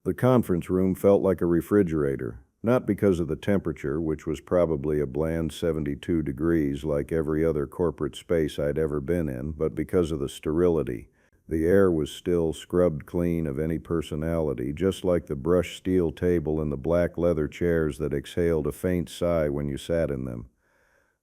The conference room felt like a refrigerator, not because of the temperature, which was probably a bland 72 degrees like every other corporate space I'd ever been in, but because of the sterility. The air was still scrubbed clean of any personality, just like the brushed steel table and the black leather chairs that exhaled a faint sigh when you sat in them.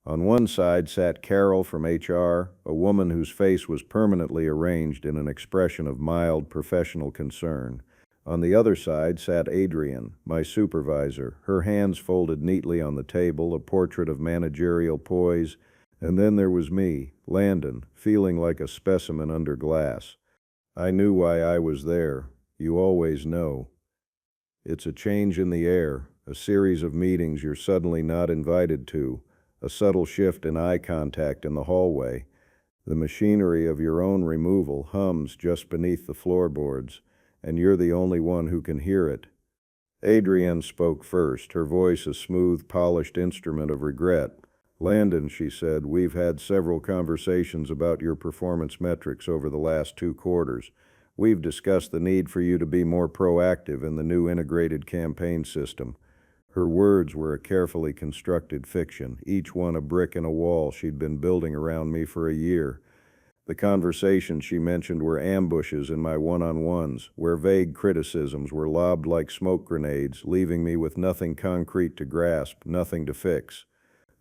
On one side sat Carol from HR, a woman whose face was permanently arranged in an expression of mild professional concern. On the other side sat Adrienne, my supervisor, her hands folded neatly on the table, a portrait of managerial poise. And then there was me, Landon, feeling like a specimen under glass. I knew why I was there. You always know. It's a change in the air, a series of meetings you're suddenly not invited to, a subtle shift in eye contact in the hallway. The machinery of your own removal hums just beneath the floorboards, and you're the only one who can hear it. Adrienne spoke first, her voice a smooth, polished instrument of regret. Landon, she said, we've had several conversations about your performance metrics over the last 2 quarters. We've discussed the need for you to be more proactive in the new integrated campaign system. Her words were a carefully constructed fiction, each one a brick in a wall she'd been building around me for a year. The conversations she mentioned were ambushes in my one-on-ones, where vague criticisms were lobbed like smoke grenades, leaving me with nothing concrete to grasp, nothing to fix.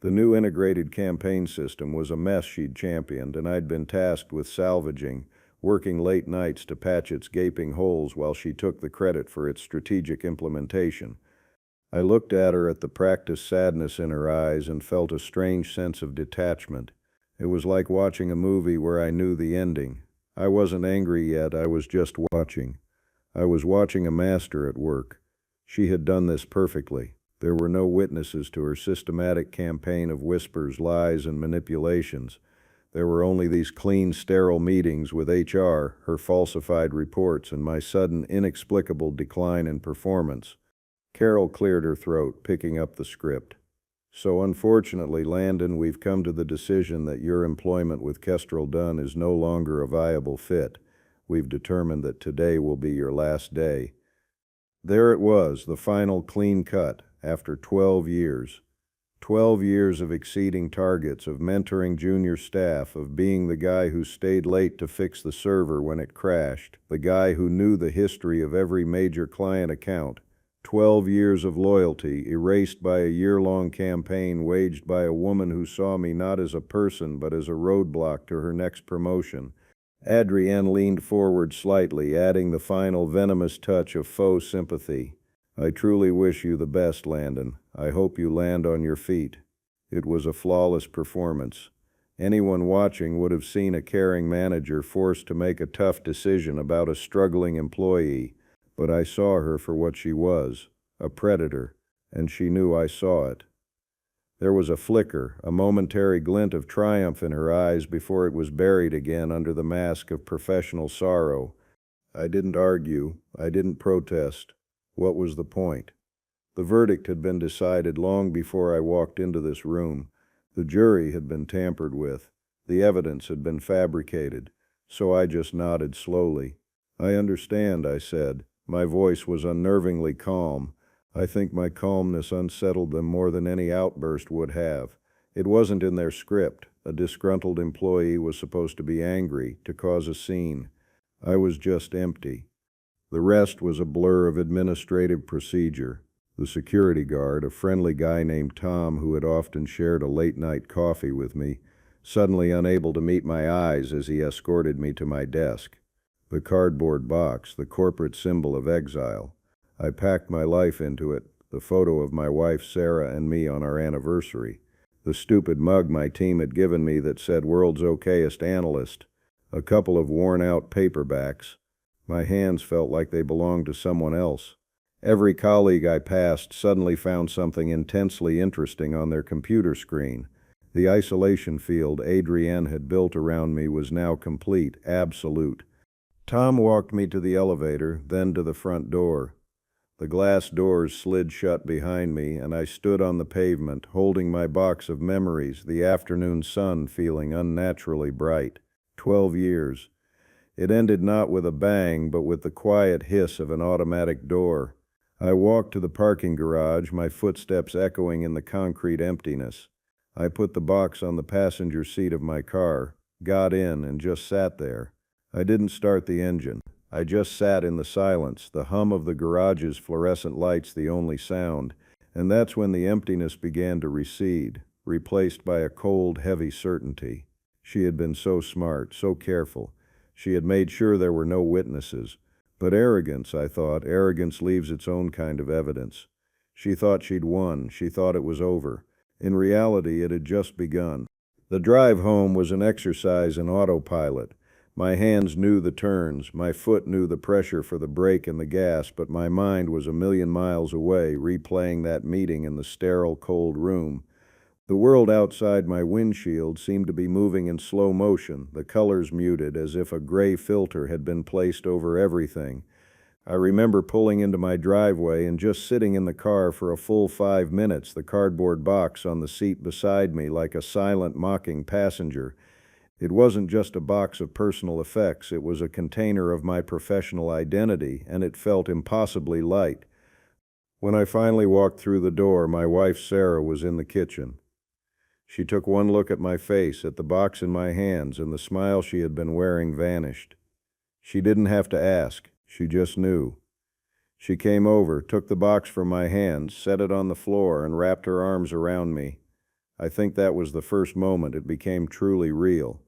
The new integrated campaign system was a mess she'd championed, and I'd been tasked with salvaging, working late nights to patch its gaping holes while she took the credit for its strategic implementation. I looked at her at the practiced sadness in her eyes and felt a strange sense of detachment. It was like watching a movie where I knew the ending. I wasn't angry yet, I was just watching. I was watching a master at work. She had done this perfectly. There were no witnesses to her systematic campaign of whispers, lies, and manipulations. There were only these clean, sterile meetings with HR, her falsified reports, and my sudden, inexplicable decline in performance. Carol cleared her throat, picking up the script. So unfortunately, Landon, we've come to the decision that your employment with Kestrel Dunn is no longer a viable fit. We've determined that today will be your last day. There it was, the final clean cut, after 12 years. 12 years of exceeding targets, of mentoring junior staff, of being the guy who stayed late to fix the server when it crashed, the guy who knew the history of every major client account. 12 years of loyalty, erased by a year-long campaign waged by a woman who saw me not as a person but as a roadblock to her next promotion. Adrienne leaned forward slightly, adding the final venomous touch of faux sympathy. I truly wish you the best, Landon. I hope you land on your feet. It was a flawless performance. Anyone watching would have seen a caring manager forced to make a tough decision about a struggling employee, but I saw her for what she was, a predator, and she knew I saw it. There was a flicker, a momentary glint of triumph in her eyes before it was buried again under the mask of professional sorrow. I didn't argue. I didn't protest. What was the point? The verdict had been decided long before I walked into this room. The jury had been tampered with. The evidence had been fabricated. So I just nodded slowly. I understand, I said. My voice was unnervingly calm. I think my calmness unsettled them more than any outburst would have. It wasn't in their script. A disgruntled employee was supposed to be angry, to cause a scene. I was just empty. The rest was a blur of administrative procedure. The security guard, a friendly guy named Tom who had often shared a late-night coffee with me, suddenly unable to meet my eyes as he escorted me to my desk. The cardboard box, the corporate symbol of exile. I packed my life into it, the photo of my wife Sarah and me on our anniversary, the stupid mug my team had given me that said world's okayest analyst, a couple of worn-out paperbacks. My hands felt like they belonged to someone else. Every colleague I passed suddenly found something intensely interesting on their computer screen. The isolation field Adrienne had built around me was now complete, absolute. Tom walked me to the elevator, then to the front door. The glass doors slid shut behind me, and I stood on the pavement, holding my box of memories, the afternoon sun feeling unnaturally bright. 12 years. It ended not with a bang, but with the quiet hiss of an automatic door. I walked to the parking garage, my footsteps echoing in the concrete emptiness. I put the box on the passenger seat of my car, got in, and just sat there. I didn't start the engine. I just sat in the silence, the hum of the garage's fluorescent lights the only sound, and that's when the emptiness began to recede, replaced by a cold, heavy certainty. She had been so smart, so careful. She had made sure there were no witnesses. But arrogance, I thought, arrogance leaves its own kind of evidence. She thought she'd won. She thought it was over. In reality, it had just begun. The drive home was an exercise in autopilot. My hands knew the turns, my foot knew the pressure for the brake and the gas, but my mind was a million miles away, replaying that meeting in the sterile, cold room. The world outside my windshield seemed to be moving in slow motion, the colors muted, as if a gray filter had been placed over everything. I remember pulling into my driveway and just sitting in the car for a full 5 minutes, the cardboard box on the seat beside me like a silent, mocking passenger. It wasn't just a box of personal effects, it was a container of my professional identity, and it felt impossibly light. When I finally walked through the door, my wife Sarah was in the kitchen. She took one look at my face, at the box in my hands, and the smile she had been wearing vanished. She didn't have to ask, she just knew. She came over, took the box from my hands, set it on the floor, and wrapped her arms around me. I think that was the first moment it became truly real.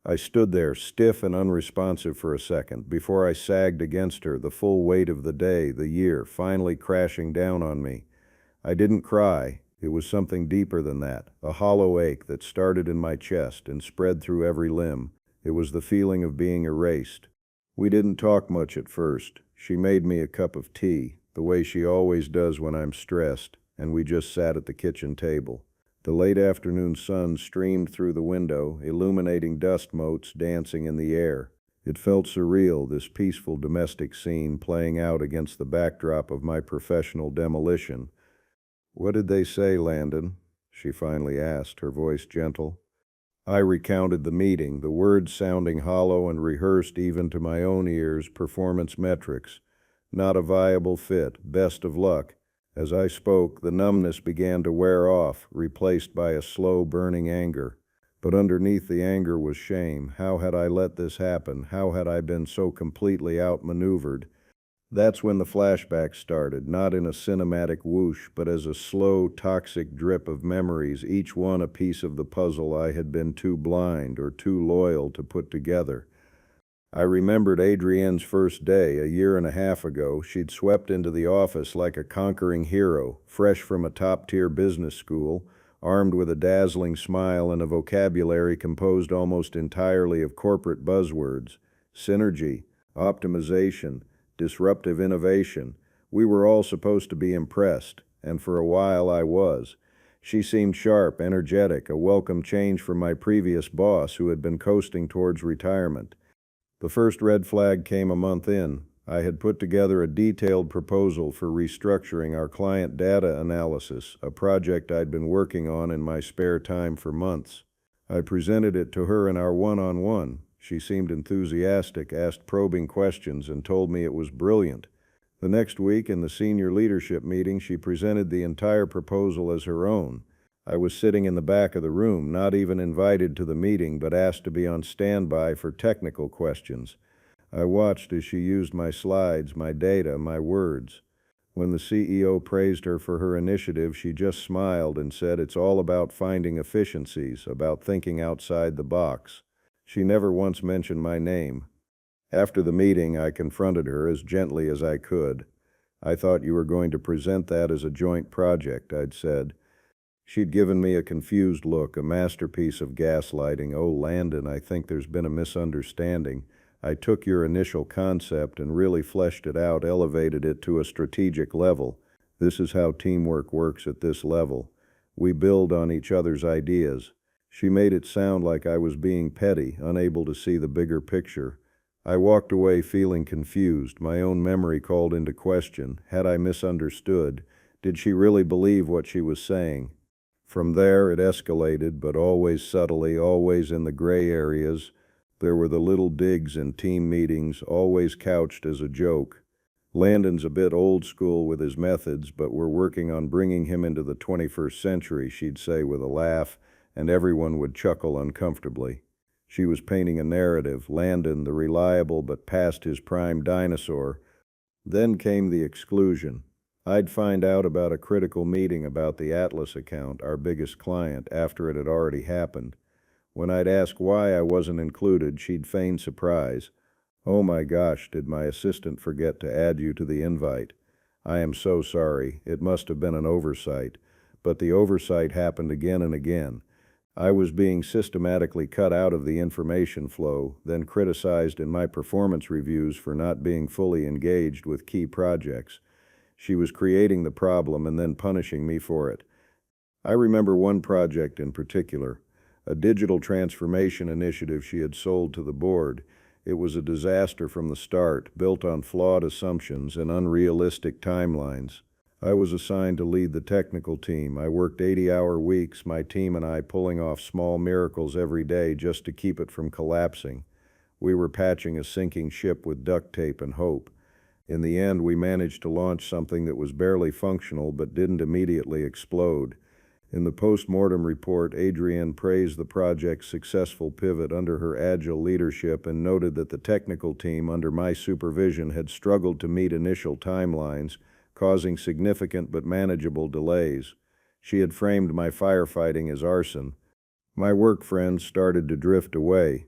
I stood there, stiff and unresponsive for a second, before I sagged against her, the full weight of the day, the year, finally crashing down on me. I didn't cry. It was something deeper than that, a hollow ache that started in my chest and spread through every limb. It was the feeling of being erased. We didn't talk much at first. She made me a cup of tea, the way she always does when I'm stressed, and we just sat at the kitchen table. The late afternoon sun streamed through the window, illuminating dust motes dancing in the air. It felt surreal, this peaceful domestic scene playing out against the backdrop of my professional demolition. "What did they say, Landon?" she finally asked, her voice gentle. I recounted the meeting, the words sounding hollow and rehearsed even to my own ears, performance metrics. Not a viable fit, best of luck. As I spoke, the numbness began to wear off, replaced by a slow, burning anger. But underneath the anger was shame. How had I let this happen? How had I been so completely outmaneuvered? That's when the flashback started, not in a cinematic whoosh, but as a slow, toxic drip of memories, each one a piece of the puzzle I had been too blind or too loyal to put together. I remembered Adrienne's first day, a year and a half ago. She'd swept into the office like a conquering hero, fresh from a top-tier business school, armed with a dazzling smile and a vocabulary composed almost entirely of corporate buzzwords: synergy, optimization, disruptive innovation. We were all supposed to be impressed, and for a while I was. She seemed sharp, energetic, a welcome change from my previous boss who had been coasting towards retirement. The first red flag came a month in. I had put together a detailed proposal for restructuring our client data analysis, a project I'd been working on in my spare time for months. I presented it to her in our one-on-one. She seemed enthusiastic, asked probing questions, and told me it was brilliant. The next week, in the senior leadership meeting, she presented the entire proposal as her own. I was sitting in the back of the room, not even invited to the meeting, but asked to be on standby for technical questions. I watched as she used my slides, my data, my words. When the CEO praised her for her initiative, she just smiled and said it's all about finding efficiencies, about thinking outside the box. She never once mentioned my name. After the meeting, I confronted her as gently as I could. "I thought you were going to present that as a joint project," I'd said. She'd given me a confused look, a masterpiece of gaslighting. "Oh, Landon, I think there's been a misunderstanding. I took your initial concept and really fleshed it out, elevated it to a strategic level. This is how teamwork works at this level. We build on each other's ideas." She made it sound like I was being petty, unable to see the bigger picture. I walked away feeling confused. My own memory called into question. Had I misunderstood? Did she really believe what she was saying? From there, it escalated, but always subtly, always in the gray areas. There were the little digs in team meetings, always couched as a joke. Landon's a bit old school with his methods, but we're working on bringing him into the 21st century, she'd say with a laugh, and everyone would chuckle uncomfortably. She was painting a narrative, Landon, the reliable but past his prime dinosaur. Then came the exclusion. I'd find out about a critical meeting about the Atlas account, our biggest client, after it had already happened. When I'd ask why I wasn't included, she'd feign surprise. "Oh my gosh, did my assistant forget to add you to the invite? I am so sorry. It must have been an oversight." But the oversight happened again and again. I was being systematically cut out of the information flow, then criticized in my performance reviews for not being fully engaged with key projects. She was creating the problem and then punishing me for it. I remember one project in particular, a digital transformation initiative she had sold to the board. It was a disaster from the start, built on flawed assumptions and unrealistic timelines. I was assigned to lead the technical team. I worked 80-hour weeks, my team and I pulling off small miracles every day just to keep it from collapsing. We were patching a sinking ship with duct tape and hope. In the end, we managed to launch something that was barely functional but didn't immediately explode. In the post-mortem report, Adrienne praised the project's successful pivot under her agile leadership and noted that the technical team under my supervision had struggled to meet initial timelines, causing significant but manageable delays. She had framed my firefighting as arson. My work friends started to drift away.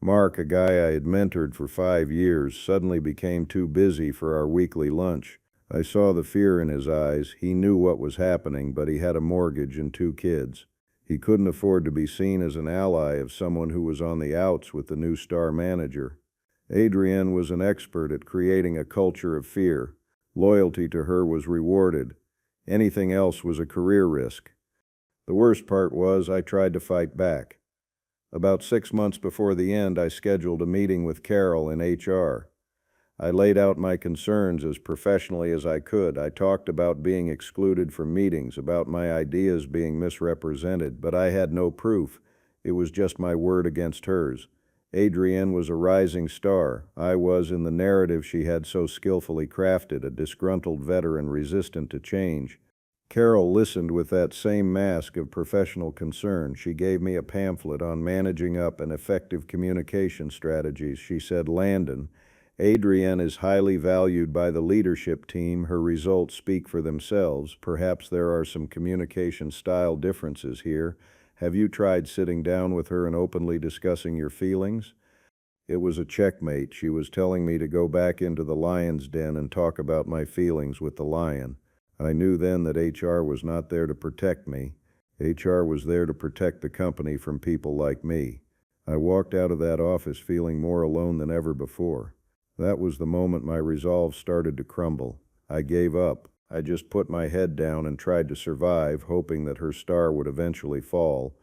Mark, a guy I had mentored for 5 years, suddenly became too busy for our weekly lunch. I saw the fear in his eyes. He knew what was happening, but he had a mortgage and 2 kids. He couldn't afford to be seen as an ally of someone who was on the outs with the new star manager. Adrienne was an expert at creating a culture of fear. Loyalty to her was rewarded. Anything else was a career risk. The worst part was I tried to fight back. About 6 months before the end, I scheduled a meeting with Carol in HR. I laid out my concerns as professionally as I could. I talked about being excluded from meetings, about my ideas being misrepresented, but I had no proof. It was just my word against hers. Adrienne was a rising star. I was, in the narrative she had so skillfully crafted, a disgruntled veteran resistant to change. Carol listened with that same mask of professional concern. She gave me a pamphlet on managing up and effective communication strategies. She said, "Landon, Adrienne is highly valued by the leadership team. Her results speak for themselves. Perhaps there are some communication style differences here. Have you tried sitting down with her and openly discussing your feelings?" It was a checkmate. She was telling me to go back into the lion's den and talk about my feelings with the lion. I knew then that HR was not there to protect me. HR was there to protect the company from people like me. I walked out of that office feeling more alone than ever before. That was the moment my resolve started to crumble. I gave up. I just put my head down and tried to survive, hoping that her star would eventually fall,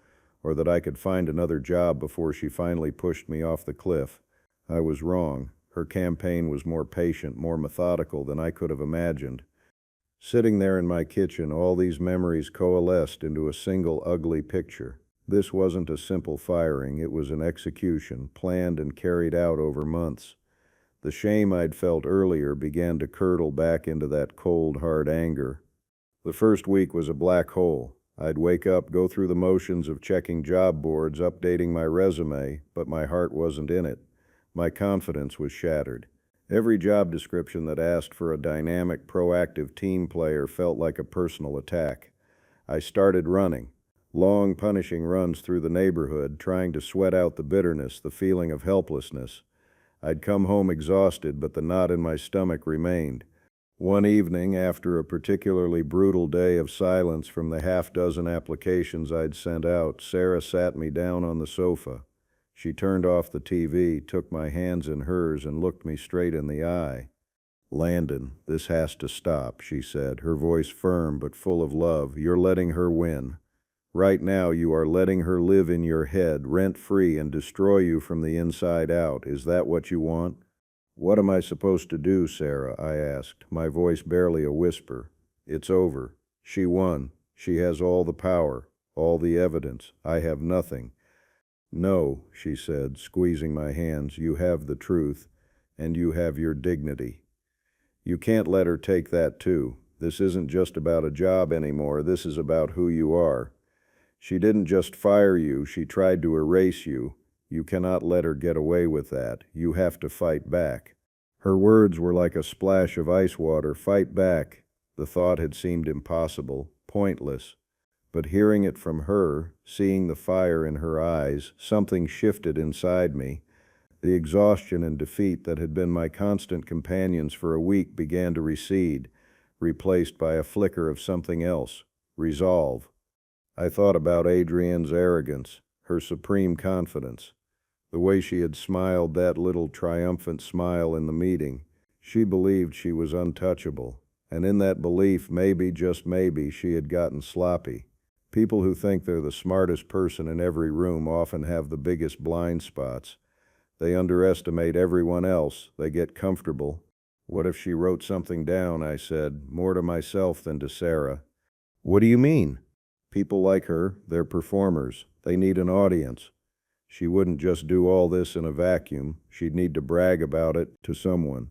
or that I could find another job before she finally pushed me off the cliff. I was wrong. Her campaign was more patient, more methodical than I could have imagined. Sitting there in my kitchen, all these memories coalesced into a single ugly picture. This wasn't a simple firing, it was an execution, planned and carried out over months. The shame I'd felt earlier began to curdle back into that cold, hard anger. The first week was a black hole. I'd wake up, go through the motions of checking job boards, updating my resume, but my heart wasn't in it. My confidence was shattered. Every job description that asked for a dynamic, proactive team player felt like a personal attack. I started running. Long, punishing runs through the neighborhood, trying to sweat out the bitterness, the feeling of helplessness. I'd come home exhausted, but the knot in my stomach remained. One evening, after a particularly brutal day of silence from the half-dozen applications I'd sent out, Sarah sat me down on the sofa. She turned off the TV, took my hands in hers, and looked me straight in the eye. "Landon, this has to stop," she said, her voice firm but full of love. "You're letting her win. Right now you are letting her live in your head, rent-free, and destroy you from the inside out. Is that what you want?" "What am I supposed to do, Sarah?" I asked, my voice barely a whisper. "It's over. She won. She has all the power, all the evidence. I have nothing." No, she said, squeezing my hands, you have the truth, and you have your dignity. You can't let her take that too. This isn't just about a job anymore, this is about who you are. She didn't just fire you, she tried to erase you. You cannot let her get away with that. You have to fight back. Her words were like a splash of ice water. Fight back. The thought had seemed impossible, pointless. But hearing it from her, seeing the fire in her eyes, something shifted inside me. The exhaustion and defeat that had been my constant companions for a week began to recede, replaced by a flicker of something else, resolve. I thought about Adrienne's arrogance, her supreme confidence, the way she had smiled that little triumphant smile in the meeting. She believed she was untouchable, and in that belief, maybe, just maybe, she had gotten sloppy. People who think they're the smartest person in every room often have the biggest blind spots. They underestimate everyone else. They get comfortable. What if she wrote something down, I said, more to myself than to Sarah. What do you mean? People like her, they're performers. They need an audience. She wouldn't just do all this in a vacuum. She'd need to brag about it to someone.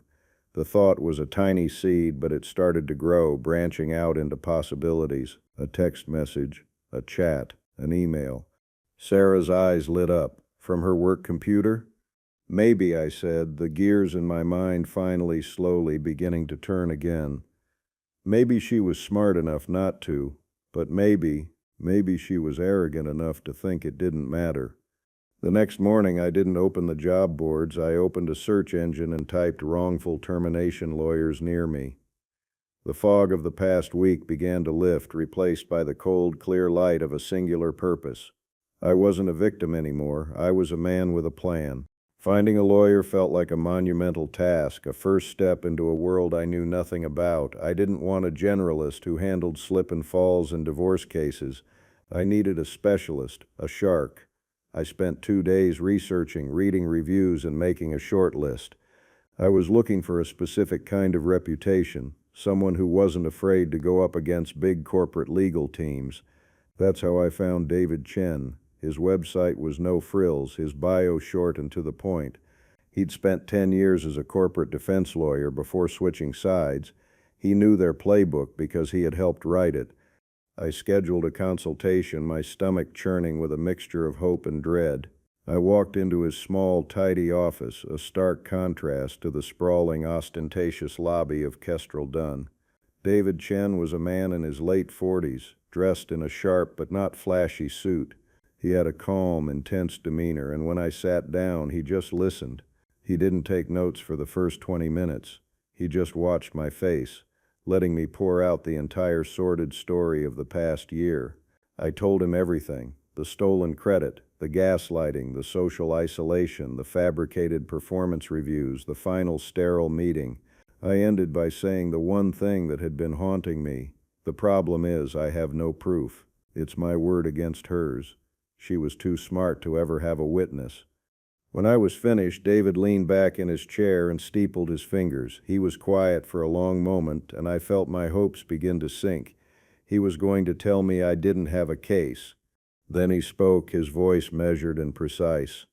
The thought was a tiny seed, but it started to grow, branching out into possibilities. A text message, a chat, an email. Sarah's eyes lit up. From her work computer? Maybe, I said, the gears in my mind finally slowly beginning to turn again. Maybe she was smart enough not to, but maybe she was arrogant enough to think it didn't matter. The next morning I didn't open the job boards. I opened a search engine and typed wrongful termination lawyers near me. The fog of the past week began to lift, replaced by the cold, clear light of a singular purpose. I wasn't a victim anymore. I was a man with a plan. Finding a lawyer felt like a monumental task, a first step into a world I knew nothing about. I didn't want a generalist who handled slip and falls in divorce cases. I needed a specialist, a shark. I spent 2 days researching, reading reviews, and making a short list. I was looking for a specific kind of reputation, someone who wasn't afraid to go up against big corporate legal teams. That's how I found David Chen. His website was no frills, his bio short and to the point. He'd spent 10 years as a corporate defense lawyer before switching sides. He knew their playbook because he had helped write it. I scheduled a consultation, my stomach churning with a mixture of hope and dread. I walked into his small, tidy office, a stark contrast to the sprawling, ostentatious lobby of Kestrel Dunn. David Chen was a man in his late 40s, dressed in a sharp but not flashy suit. He had a calm, intense demeanor, and when I sat down, he just listened. He didn't take notes for the first 20 minutes. He just watched my face, letting me pour out the entire sordid story of the past year. I told him everything: the stolen credit, the gaslighting, the social isolation, the fabricated performance reviews, the final sterile meeting. I ended by saying the one thing that had been haunting me. The problem is, I have no proof. It's my word against hers. She was too smart to ever have a witness. When I was finished, David leaned back in his chair and steepled his fingers. He was quiet for a long moment, and I felt my hopes begin to sink. He was going to tell me I didn't have a case. Then he spoke, his voice measured and precise.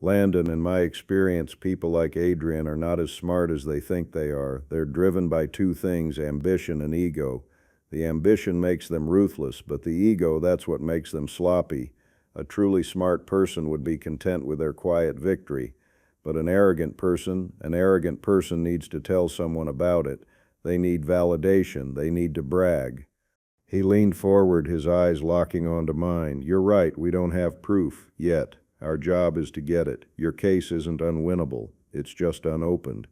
Landon, in my experience, people like Adrienne are not as smart as they think they are. They're driven by 2 things, ambition and ego. The ambition makes them ruthless, but the ego, that's what makes them sloppy. A truly smart person would be content with their quiet victory, but an arrogant person needs to tell someone about it. They need validation, they need to brag. He leaned forward, his eyes locking onto mine. You're right, we don't have proof, yet. Our job is to get it. Your case isn't unwinnable, it's just unopened.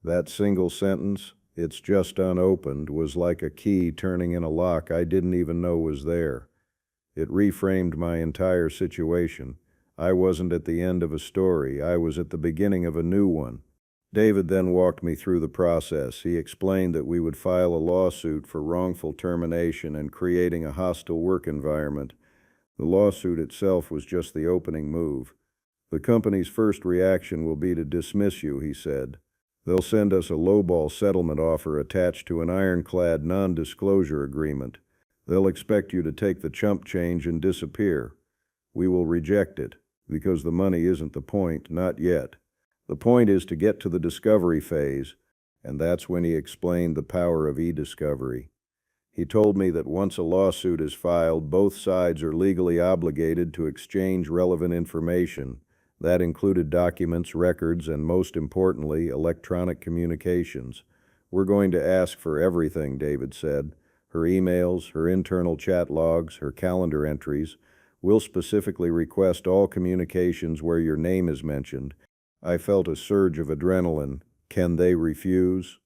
That single sentence, it's just unopened, was like a key turning in a lock I didn't even know was there. It reframed my entire situation. I wasn't at the end of a story, I was at the beginning of a new one. David then walked me through the process. He explained that we would file a lawsuit for wrongful termination and creating a hostile work environment. The lawsuit itself was just the opening move. The company's first reaction will be to dismiss you, he said. They'll send us a lowball settlement offer attached to an ironclad non-disclosure agreement. They'll expect you to take the chump change and disappear. We will reject it. because the money isn't the point, not yet. The point is to get to the discovery phase, and that's when he explained the power of e-discovery. He told me that once a lawsuit is filed, both sides are legally obligated to exchange relevant information. That included documents, records, and most importantly, electronic communications. We're going to ask for everything, David said. Her emails, her internal chat logs, her calendar entries. We'll specifically request all communications where your name is mentioned. I felt a surge of adrenaline. Can they refuse?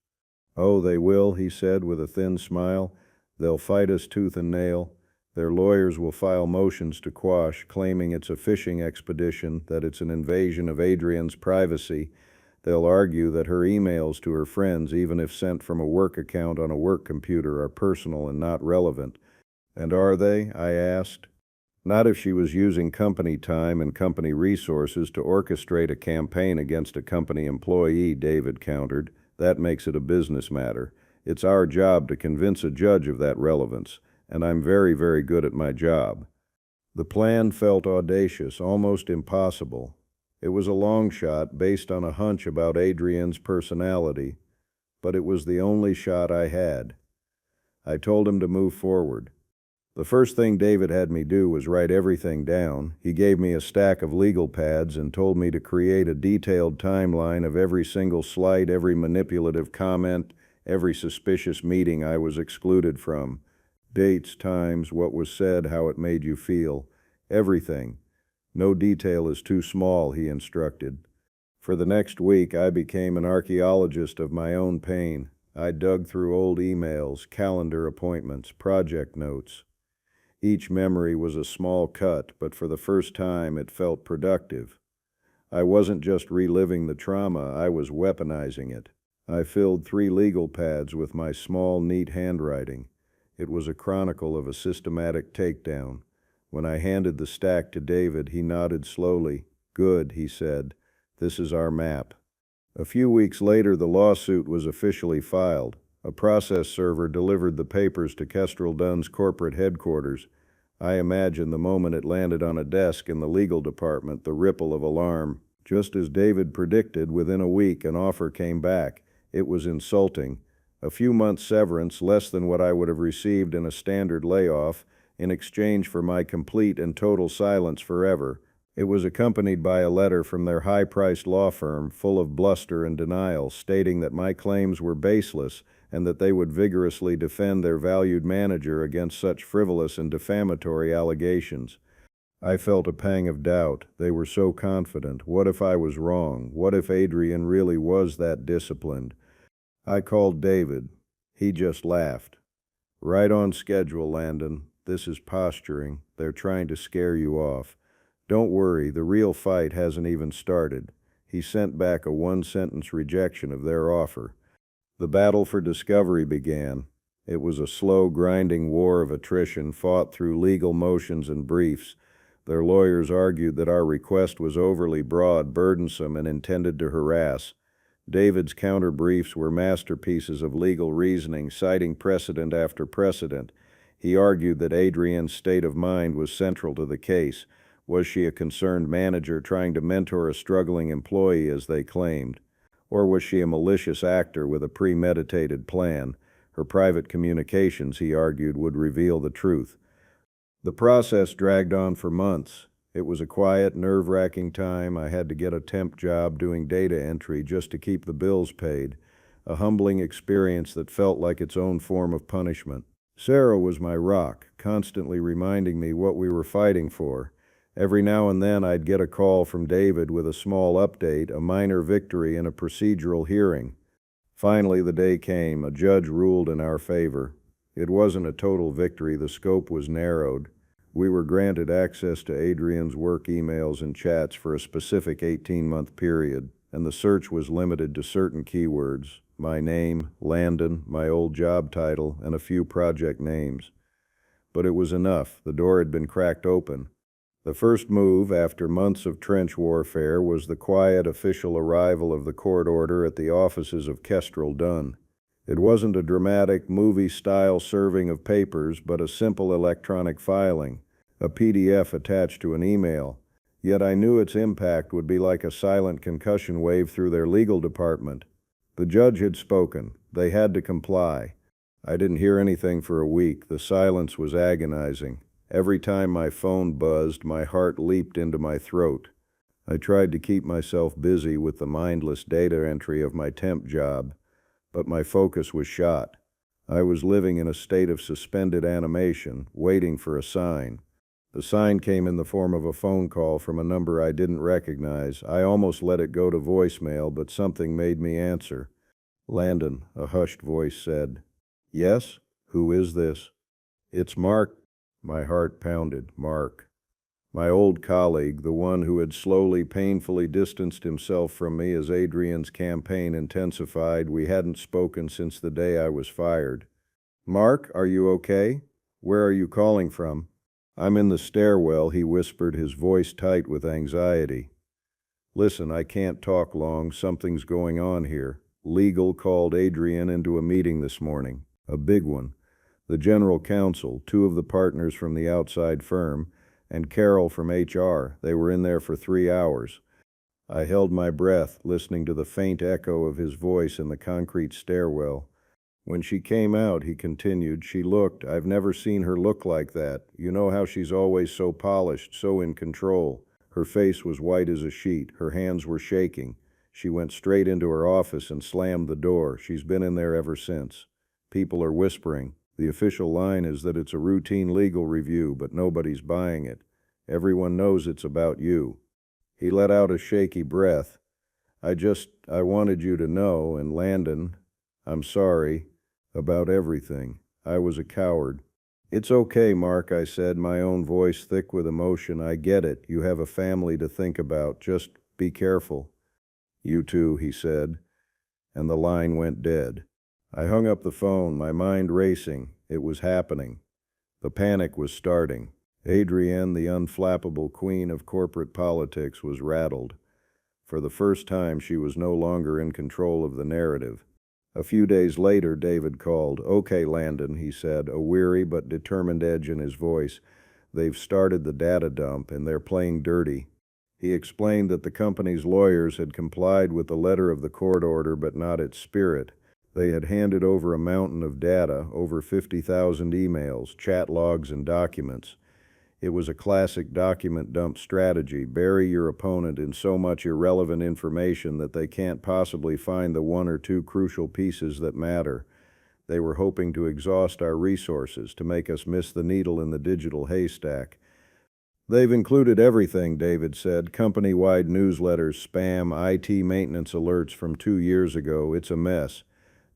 Oh, they will, he said with a thin smile. They'll fight us tooth and nail. Their lawyers will file motions to quash, claiming it's a fishing expedition, that it's an invasion of Adrian's privacy. They'll argue that her emails to her friends, even if sent from a work account on a work computer, are personal and not relevant. And are they? I asked. Not if she was using company time and company resources to orchestrate a campaign against a company employee, David countered. That makes it a business matter. It's our job to convince a judge of that relevance, and I'm very, very good at my job. The plan felt audacious, almost impossible. It was a long shot based on a hunch about Adrian's personality, but it was the only shot I had. I told him to move forward. The first thing David had me do was write everything down. He gave me a stack of legal pads and told me to create a detailed timeline of every single slight, every manipulative comment, every suspicious meeting I was excluded from. Dates, times, what was said, how it made you feel. Everything. No detail is too small, he instructed. For the next week, I became an archaeologist of my own pain. I dug through old emails, calendar appointments, project notes. Each memory was a small cut, but for the first time it felt productive. I wasn't just reliving the trauma, I was weaponizing it. I filled 3 legal pads with my small, neat handwriting. It was a chronicle of a systematic takedown. When I handed the stack to David, he nodded slowly. Good, he said. This is our map. A few weeks later, the lawsuit was officially filed. A process server delivered the papers to Kestrel Dunn's corporate headquarters. I imagine the moment it landed on a desk in the legal department, the ripple of alarm. Just as David predicted, within a week an offer came back. It was insulting. A few months' severance, less than what I would have received in a standard layoff, in exchange for my complete and total silence forever. It was accompanied by a letter from their high-priced law firm, full of bluster and denial, stating that my claims were baseless and that they would vigorously defend their valued manager against such frivolous and defamatory allegations. I felt a pang of doubt. They were so confident. What if I was wrong? What if Adrian really was that disciplined? I called David. He just laughed. Right on schedule, Landon. This is posturing. They're trying to scare you off. Don't worry, the real fight hasn't even started. He sent back a 1-sentence rejection of their offer. The battle for discovery began. It was a slow, grinding war of attrition fought through legal motions and briefs. Their lawyers argued that our request was overly broad, burdensome, and intended to harass. David's counter-briefs were masterpieces of legal reasoning, citing precedent after precedent. He argued that Adrian's state of mind was central to the case. Was she a concerned manager trying to mentor a struggling employee, as they claimed? Or was she a malicious actor with a premeditated plan? Her private communications, he argued, would reveal the truth. The process dragged on for months. It was a quiet, nerve-wracking time. I had to get a temp job doing data entry just to keep the bills paid, a humbling experience that felt like its own form of punishment. Sarah was my rock, constantly reminding me what we were fighting for. Every now and then I'd get a call from David with a small update, a minor victory in a procedural hearing. Finally, the day came. A judge ruled in our favor. It wasn't a total victory. The scope was narrowed. We were granted access to Adrian's work emails and chats for a specific 18-month period, and the search was limited to certain keywords: my name, Landon, my old job title, and a few project names. But it was enough. The door had been cracked open. The first move, after months of trench warfare, was the quiet official arrival of the court order at the offices of Kestrel Dunn. It wasn't a dramatic, movie-style serving of papers, but a simple electronic filing, a PDF attached to an email. Yet I knew its impact would be like a silent concussion wave through their legal department. The judge had spoken. They had to comply. I didn't hear anything for a week. The silence was agonizing. Every time my phone buzzed, my heart leaped into my throat. I tried to keep myself busy with the mindless data entry of my temp job, but my focus was shot. I was living in a state of suspended animation, waiting for a sign. The sign came in the form of a phone call from a number I didn't recognize. I almost let it go to voicemail, but something made me answer. "Landon," a hushed voice said. "Yes? Who is this?" "It's Mark." My heart pounded. Mark. My old colleague, the one who had slowly, painfully distanced himself from me as Adrian's campaign intensified. We hadn't spoken since the day I was fired. "Mark, are you okay? Where are you calling from?" "I'm in the stairwell," he whispered, his voice tight with anxiety. "Listen, I can't talk long. Something's going on here. Legal called Adrian into a meeting this morning. A big one. The general counsel, two of the partners from the outside firm, and Carol from HR. They were in there for 3 hours. I held my breath, listening to the faint echo of his voice in the concrete stairwell. "When she came out," he continued, I've never seen her look like that. You know how she's always so polished, so in control. Her face was white as a sheet. Her hands were shaking. She went straight into her office and slammed the door. She's been in there ever since. People are whispering. The official line is that it's a routine legal review, but nobody's buying it. Everyone knows it's about you." He let out a shaky breath. I wanted you to know, and Landon, I'm sorry about everything. I was a coward." "It's okay, Mark," I said, my own voice thick with emotion. "I get it. You have a family to think about. Just be careful." "You too," he said, and the line went dead. I hung up the phone, my mind racing. It was happening. The panic was starting. Adrienne, the unflappable queen of corporate politics, was rattled. For the first time, she was no longer in control of the narrative. A few days later, David called. "Okay, Landon," he said, a weary but determined edge in his voice. "They've started the data dump, and they're playing dirty." He explained that the company's lawyers had complied with the letter of the court order, but not its spirit. They had handed over a mountain of data, over 50,000 emails, chat logs, and documents. It was a classic document dump strategy. Bury your opponent in so much irrelevant information that they can't possibly find the one or two crucial pieces that matter. They were hoping to exhaust our resources, to make us miss the needle in the digital haystack. "They've included everything," David said. "Company-wide newsletters, spam, IT maintenance alerts from 2 years ago. It's a mess.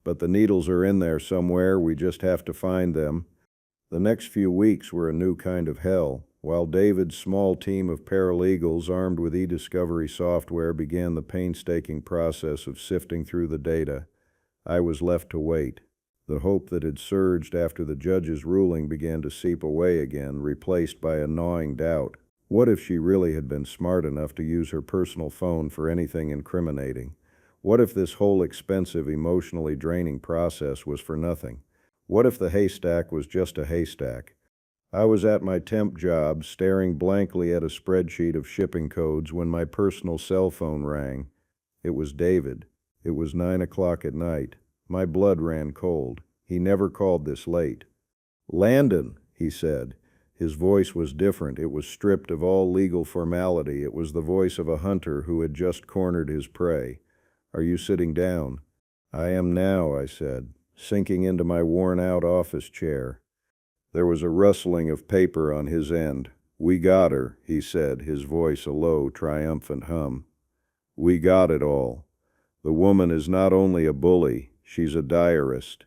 But the needles are in there somewhere. We just have to find them." The next few weeks were a new kind of hell. While David's small team of paralegals armed with e-discovery software began the painstaking process of sifting through the data, I was left to wait. The hope that had surged after the judge's ruling began to seep away again, replaced by a gnawing doubt. What if she really had been smart enough to use her personal phone for anything incriminating? What if this whole expensive, emotionally draining process was for nothing? What if the haystack was just a haystack? I was at my temp job, staring blankly at a spreadsheet of shipping codes when my personal cell phone rang. It was David. It was 9 o'clock at night. My blood ran cold. He never called this late. "Landon," he said. His voice was different. It was stripped of all legal formality. It was the voice of a hunter who had just cornered his prey. "Are you sitting down?" "I am now," I said, sinking into my worn-out office chair. There was a rustling of paper on his end. "We got her," he said, his voice a low, triumphant hum. "We got it all. The woman is not only a bully, she's a diarist."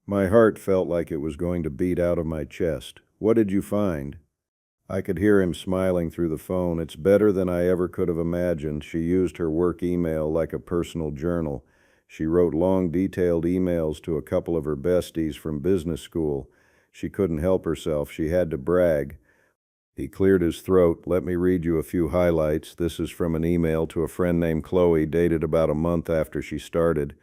My heart felt like it was going to beat out of my chest. "What did you find?" I could hear him smiling through the phone. "It's better than I ever could have imagined." She used her work email like a personal journal. She wrote long, detailed emails to a couple of her besties from business school. She couldn't help herself. She had to brag. He cleared his throat. "Let me read you a few highlights. This is from an email to a friend named Chloe, dated about a month after she started."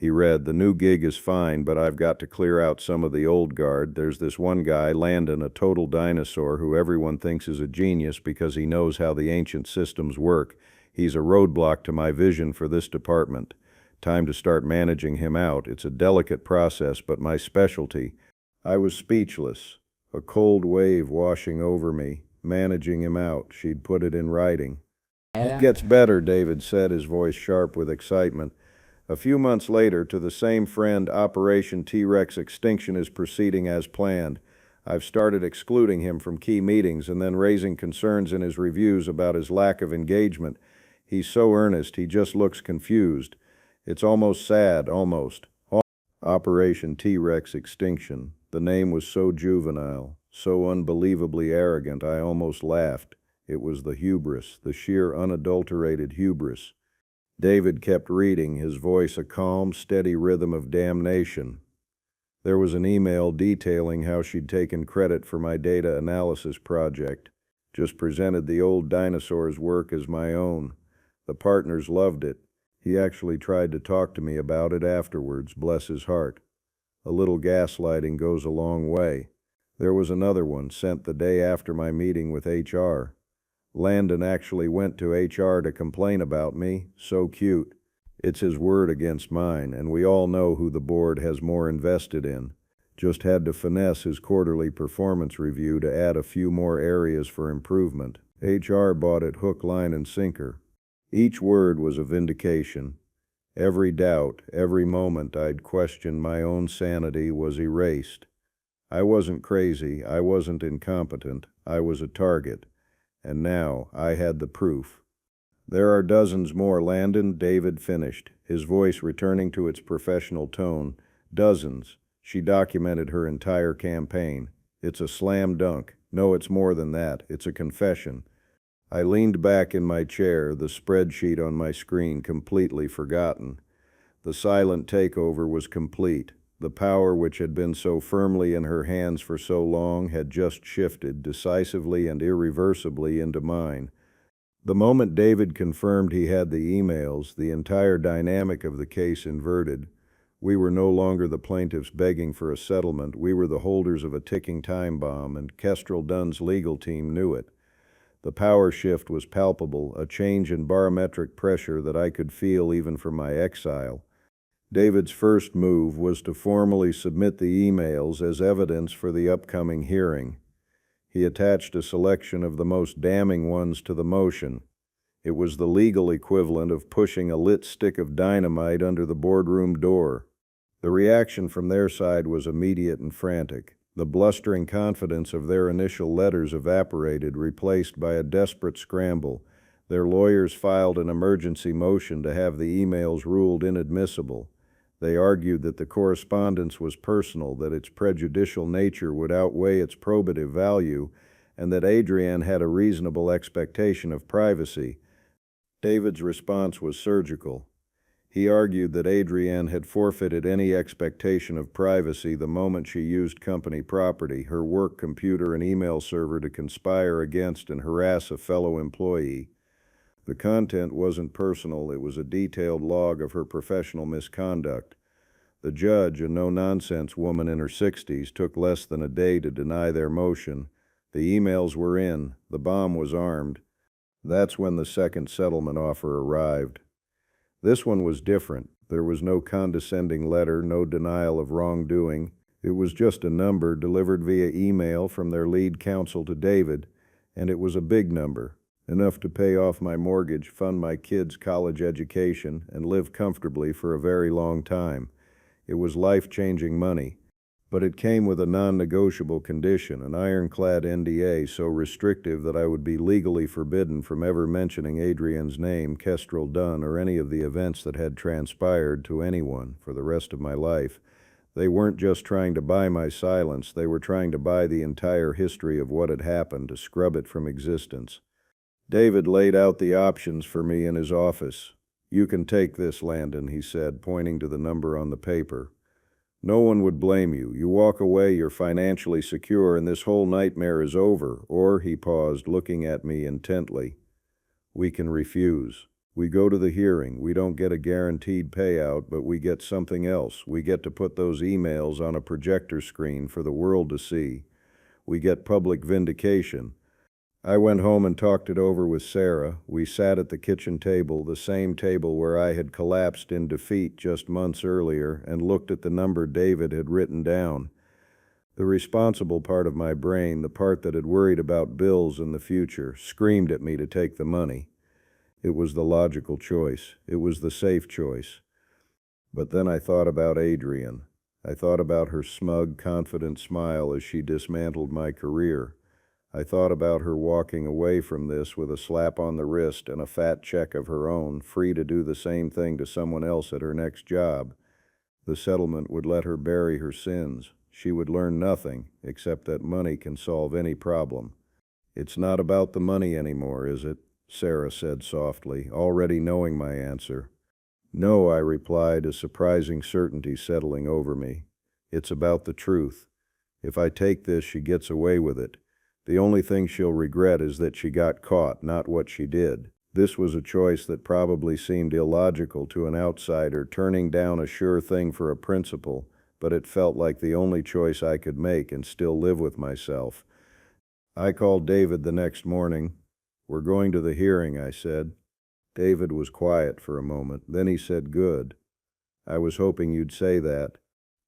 He read, "The new gig is fine, but I've got to clear out some of the old guard. There's this one guy, Landon, a total dinosaur who everyone thinks is a genius because he knows how the ancient systems work. He's a roadblock to my vision for this department. Time to start managing him out. It's a delicate process, but my specialty." I was speechless, a cold wave washing over me. Managing him out, she'd put it in writing. "It gets better," David said, his voice sharp with excitement. A few months later, to the same friend, Operation T-Rex extinction is proceeding as planned. I've started excluding him from key meetings and then raising concerns in his reviews about his lack of engagement. He's so earnest, he just looks confused. It's almost sad, almost. Operation T-Rex extinction. The name was so juvenile, so unbelievably arrogant, I almost laughed. It was the hubris, the sheer unadulterated hubris. David kept reading, his voice a calm, steady rhythm of damnation. There was an email detailing how she'd taken credit for my data analysis project, just presented the old dinosaur's work as my own. The partners loved it. He actually tried to talk to me about it afterwards, bless his heart. A little gaslighting goes a long way. There was another one, sent the day after my meeting with HR. Landon actually went to HR to complain about me. So cute. It's his word against mine, and we all know who the board has more invested in. Just had to finesse his quarterly performance review to add a few more areas for improvement. HR bought it hook, line, and sinker. Each word was a vindication. Every doubt, every moment I'd questioned my own sanity was erased. I wasn't crazy, I wasn't incompetent, I was a target. And now I had the proof. "There are dozens more, Landon," David finished, his voice returning to its professional tone. "Dozens." She documented her entire campaign. "It's a slam dunk. No, it's more than that. It's a confession." I leaned back in my chair, the spreadsheet on my screen completely forgotten. The silent takeover was complete. The power which had been so firmly in her hands for so long had just shifted decisively and irreversibly into mine. The moment David confirmed he had the emails, the entire dynamic of the case inverted. We were no longer the plaintiffs begging for a settlement. We were the holders of a ticking time bomb, and Kestrel Dunn's legal team knew it. The power shift was palpable, a change in barometric pressure that I could feel even from my exile. David's first move was to formally submit the emails as evidence for the upcoming hearing. He attached a selection of the most damning ones to the motion. It was the legal equivalent of pushing a lit stick of dynamite under the boardroom door. The reaction from their side was immediate and frantic. The blustering confidence of their initial letters evaporated, replaced by a desperate scramble. Their lawyers filed an emergency motion to have the emails ruled inadmissible. They argued that the correspondence was personal, that its prejudicial nature would outweigh its probative value, and that Adrienne had a reasonable expectation of privacy. David's response was surgical. He argued that Adrienne had forfeited any expectation of privacy the moment she used company property, her work computer and email server, to conspire against and harass a fellow employee. The content wasn't personal, it was a detailed log of her professional misconduct. The judge, a no-nonsense woman in her 60s, took less than a day to deny their motion. The emails were in, the bomb was armed. That's when the second settlement offer arrived. This one was different. There was no condescending letter, no denial of wrongdoing. It was just a number delivered via email from their lead counsel to David, and it was a big number. Enough to pay off my mortgage, fund my kids' college education, and live comfortably for a very long time. It was life-changing money. But it came with a non-negotiable condition, an ironclad NDA so restrictive that I would be legally forbidden from ever mentioning Adrienne's name, Kestrel Dunn, or any of the events that had transpired to anyone for the rest of my life. They weren't just trying to buy my silence, they were trying to buy the entire history of what had happened, to scrub it from existence. David laid out the options for me in his office. "You can take this, Landon," he said, pointing to the number on the paper. "No one would blame you. You walk away, you're financially secure, and this whole nightmare is over." Or, he paused, looking at me intently, "we can refuse." We go to the hearing. We don't get a guaranteed payout, but we get something else. We get to put those emails on a projector screen for the world to see. We get public vindication. I went home and talked it over with Sarah. We sat at the kitchen table, the same table where I had collapsed in defeat just months earlier, and looked at the number David had written down. The responsible part of my brain, the part that had worried about bills and the future, screamed at me to take the money. It was the logical choice. It was the safe choice. But then I thought about Adrienne. I thought about her smug, confident smile as she dismantled my career. I thought about her walking away from this with a slap on the wrist and a fat check of her own, free to do the same thing to someone else at her next job. The settlement would let her bury her sins. She would learn nothing, except that money can solve any problem. "It's not about the money anymore, is it?" Sarah said softly, already knowing my answer. "No," I replied, a surprising certainty settling over me. "It's about the truth. If I take this, she gets away with it. The only thing she'll regret is that she got caught, not what she did." This was a choice that probably seemed illogical to an outsider, turning down a sure thing for a principle, but it felt like the only choice I could make and still live with myself. I called David the next morning. "We're going to the hearing," I said. David was quiet for a moment. Then he said, "Good. I was hoping you'd say that."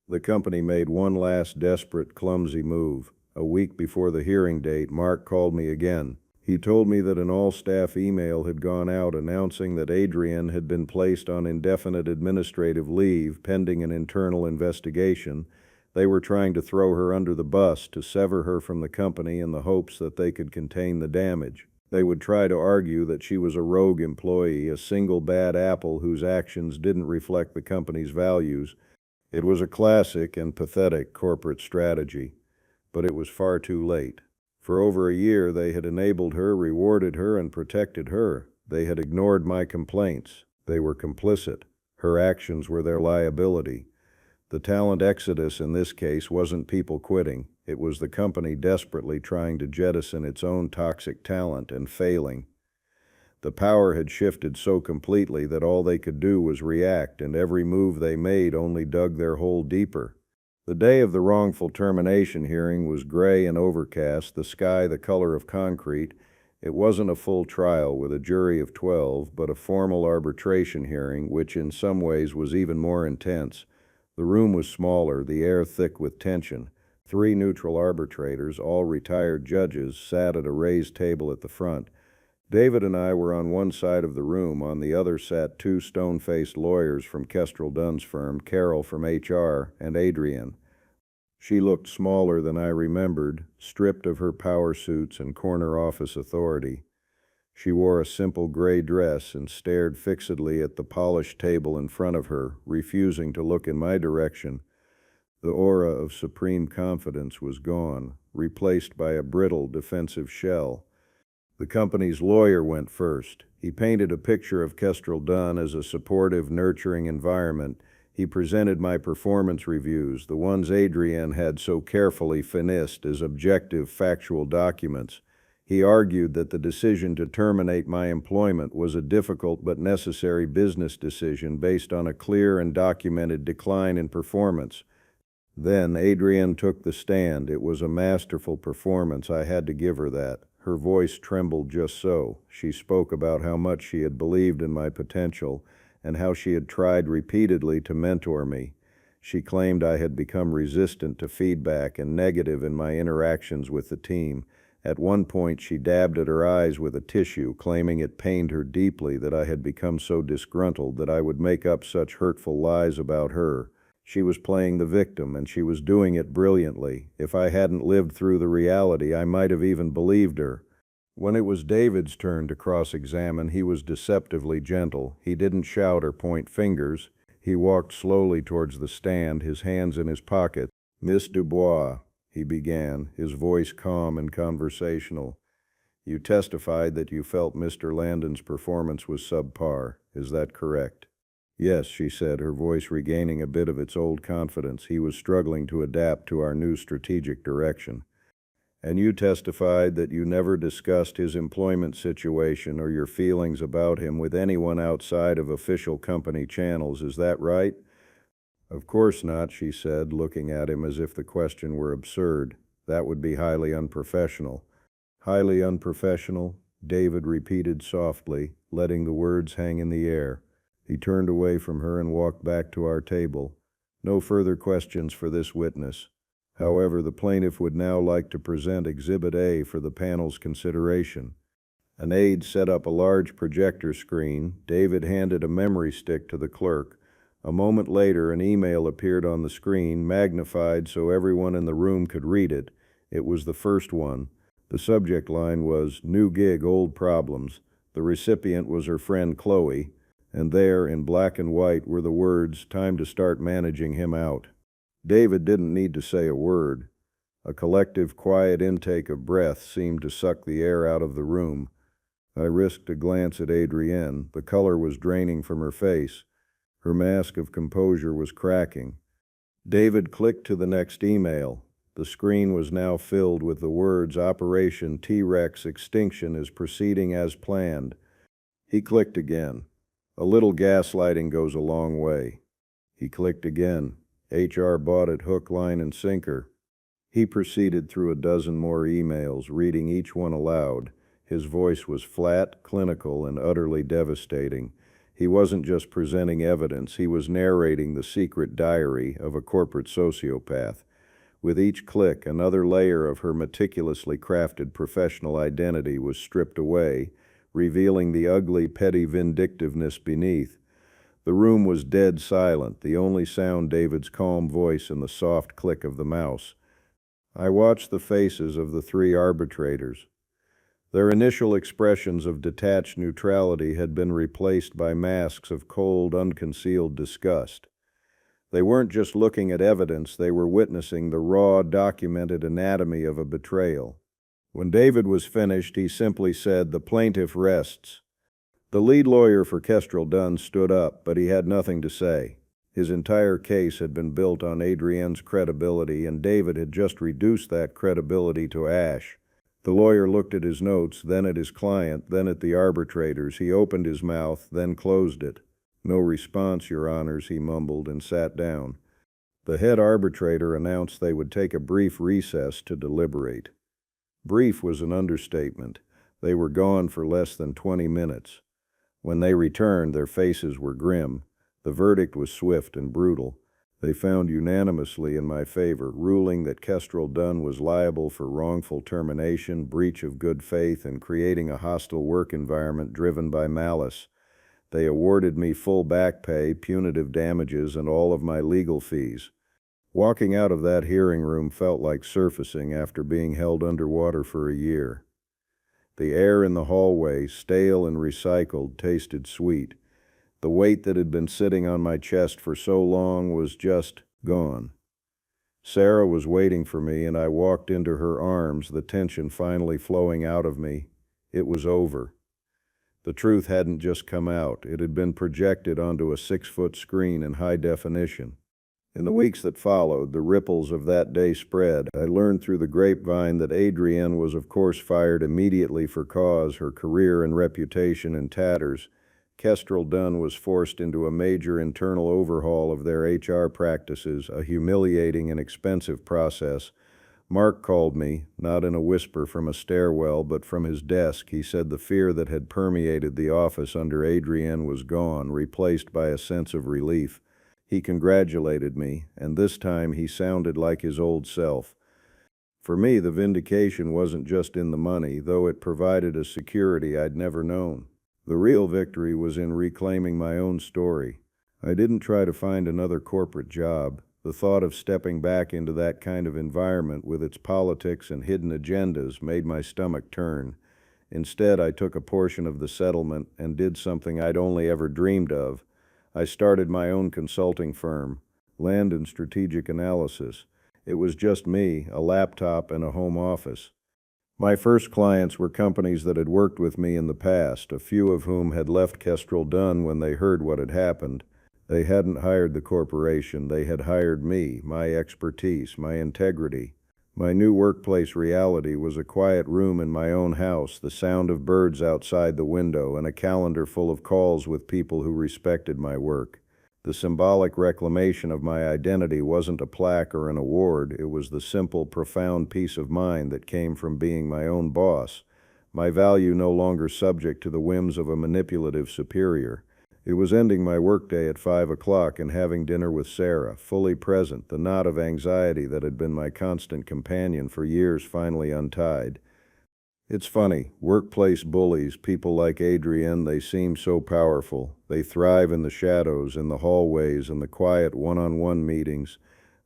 The company made one last desperate, clumsy move. A week before the hearing date, Mark called me again. He told me that an all-staff email had gone out announcing that Adrienne had been placed on indefinite administrative leave pending an internal investigation. They were trying to throw her under the bus to sever her from the company in the hopes that they could contain the damage. They would try to argue that she was a rogue employee, a single bad apple whose actions didn't reflect the company's values. It was a classic and pathetic corporate strategy. But it was far too late. For over a year they had enabled her, rewarded her, and protected her. They had ignored my complaints. They were complicit. Her actions were their liability. The talent exodus in this case wasn't people quitting. It was the company desperately trying to jettison its own toxic talent and failing. The power had shifted so completely that all they could do was react, and every move they made only dug their hole deeper. The day of the wrongful termination hearing was gray and overcast, the sky the color of concrete. It wasn't a full trial with a jury of 12, but a formal arbitration hearing, which in some ways was even more intense. The room was smaller, the air thick with tension. 3 neutral arbitrators, all retired judges, sat at a raised table at the front. David and I were on one side of the room. On the other sat 2 stone-faced lawyers from Kestrel Dunn's firm, Carol from HR, and Adrienne. She looked smaller than I remembered, stripped of her power suits and corner office authority. She wore a simple gray dress and stared fixedly at the polished table in front of her, refusing to look in my direction. The aura of supreme confidence was gone, replaced by a brittle, defensive shell. The company's lawyer went first. He painted a picture of Kestrel Dunn as a supportive, nurturing environment. He presented my performance reviews, the ones Adrienne had so carefully finessed as objective, factual documents. He argued that the decision to terminate my employment was a difficult but necessary business decision based on a clear and documented decline in performance. Then Adrienne took the stand. It was a masterful performance. I had to give her that. Her voice trembled just so. She spoke about how much she had believed in my potential and how she had tried repeatedly to mentor me. She claimed I had become resistant to feedback and negative in my interactions with the team. At one point, she dabbed at her eyes with a tissue, claiming it pained her deeply that I had become so disgruntled that I would make up such hurtful lies about her. She was playing the victim, and she was doing it brilliantly. If I hadn't lived through the reality, I might have even believed her. When it was David's turn to cross-examine, he was deceptively gentle. He didn't shout or point fingers. He walked slowly towards the stand, his hands in his pockets. "Miss Dubois," he began, his voice calm and conversational. "You testified that you felt Mr. Landon's performance was subpar. Is that correct?" "Yes," she said, her voice regaining a bit of its old confidence. He was struggling to adapt to our new strategic direction. And you testified that you never discussed his employment situation or your feelings about him with anyone outside of official company channels, is that right? Of course not, she said, looking at him as if the question were absurd. That would be highly unprofessional. Highly unprofessional, David repeated softly, letting the words hang in the air. He turned away from her and walked back to our table. No further questions for this witness. However, the plaintiff would now like to present Exhibit A for the panel's consideration. An aide set up a large projector screen. David handed a memory stick to the clerk. A moment later, an email appeared on the screen, magnified so everyone in the room could read it. It was the first one. The subject line was, "New gig, old problems." The recipient was her friend Chloe, and there, in black and white, were the words, "Time to start managing him out." David didn't need to say a word. A collective, quiet intake of breath seemed to suck the air out of the room. I risked a glance at Adrienne. The color was draining from her face. Her mask of composure was cracking. David clicked to the next email. The screen was now filled with the words, "Operation T-Rex extinction is proceeding as planned." He clicked again. A little gaslighting goes a long way. He clicked again. HR bought it hook, line, and sinker. He proceeded through a dozen more emails, reading each one aloud. His voice was flat, clinical, and utterly devastating. He wasn't just presenting evidence, he was narrating the secret diary of a corporate sociopath. With each click, another layer of her meticulously crafted professional identity was stripped away, revealing the ugly, petty vindictiveness beneath. The room was dead silent, the only sound David's calm voice and the soft click of the mouse. I watched the faces of the three arbitrators. Their initial expressions of detached neutrality had been replaced by masks of cold, unconcealed disgust. They weren't just looking at evidence, they were witnessing the raw, documented anatomy of a betrayal. When David was finished, he simply said, "The plaintiff rests." The lead lawyer for Kestrel Dunn stood up, but he had nothing to say. His entire case had been built on Adrienne's credibility, and David had just reduced that credibility to ash. The lawyer looked at his notes, then at his client, then at the arbitrators. He opened his mouth, then closed it. "No response, Your Honors," he mumbled, and sat down. The head arbitrator announced they would take a brief recess to deliberate. Brief was an understatement. They were gone for less than 20 minutes. When they returned, their faces were grim. The verdict was swift and brutal. They found unanimously in my favor, ruling that Kestrel Dunn was liable for wrongful termination, breach of good faith, and creating a hostile work environment driven by malice. They awarded me full back pay, punitive damages, and all of my legal fees. Walking out of that hearing room felt like surfacing after being held underwater for a year. The air in the hallway, stale and recycled, tasted sweet. The weight that had been sitting on my chest for so long was just gone. Sarah was waiting for me, and I walked into her arms, the tension finally flowing out of me. It was over. The truth hadn't just come out. It had been projected onto a 6-foot screen in high definition. In the weeks that followed, the ripples of that day spread. I learned through the grapevine that Adrienne was of course fired immediately for cause, her career and reputation in tatters. Kestrel Dunn was forced into a major internal overhaul of their HR practices, a humiliating and expensive process. Mark called me, not in a whisper from a stairwell, but from his desk. He said the fear that had permeated the office under Adrienne was gone, replaced by a sense of relief. He congratulated me, and this time he sounded like his old self. For me, the vindication wasn't just in the money, though it provided a security I'd never known. The real victory was in reclaiming my own story. I didn't try to find another corporate job. The thought of stepping back into that kind of environment with its politics and hidden agendas made my stomach turn. Instead, I took a portion of the settlement and did something I'd only ever dreamed of. I started my own consulting firm, Land and Strategic Analysis. It was just me, a laptop, and a home office. My first clients were companies that had worked with me in the past, a few of whom had left Kestrel Dunn when they heard what had happened. They hadn't hired the corporation, they had hired me, my expertise, my integrity. My new workplace reality was a quiet room in my own house, the sound of birds outside the window, and a calendar full of calls with people who respected my work. The symbolic reclamation of my identity wasn't a plaque or an award, it was the simple, profound peace of mind that came from being my own boss, my value no longer subject to the whims of a manipulative superior. It was ending my workday at 5 o'clock and having dinner with Sarah, fully present, the knot of anxiety that had been my constant companion for years finally untied. It's funny, workplace bullies, people like Adrienne, they seem so powerful. They thrive in the shadows, in the hallways, in the quiet one-on-one meetings.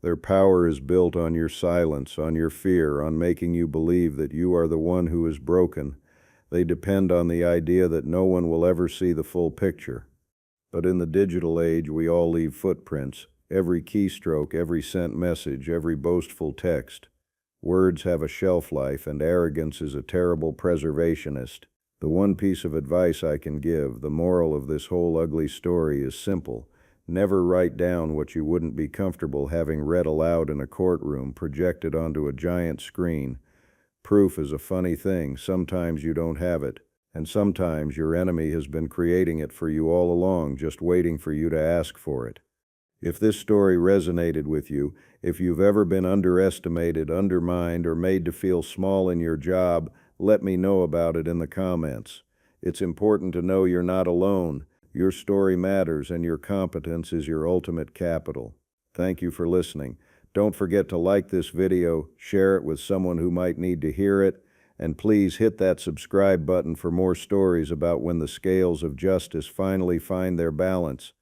Their power is built on your silence, on your fear, on making you believe that you are the one who is broken. They depend on the idea that no one will ever see the full picture. But in the digital age, we all leave footprints. Every keystroke, every sent message, every boastful text. Words have a shelf life, and arrogance is a terrible preservationist. The one piece of advice I can give, the moral of this whole ugly story, is simple. Never write down what you wouldn't be comfortable having read aloud in a courtroom, projected onto a giant screen. Proof is a funny thing. Sometimes you don't have it, and sometimes your enemy has been creating it for you all along, just waiting for you to ask for it. If this story resonated with you, if you've ever been underestimated, undermined, or made to feel small in your job, let me know about it in the comments. It's important to know you're not alone. Your story matters, and your competence is your ultimate capital. Thank you for listening. Don't forget to like this video, share it with someone who might need to hear it, and please hit that subscribe button for more stories about when the scales of justice finally find their balance.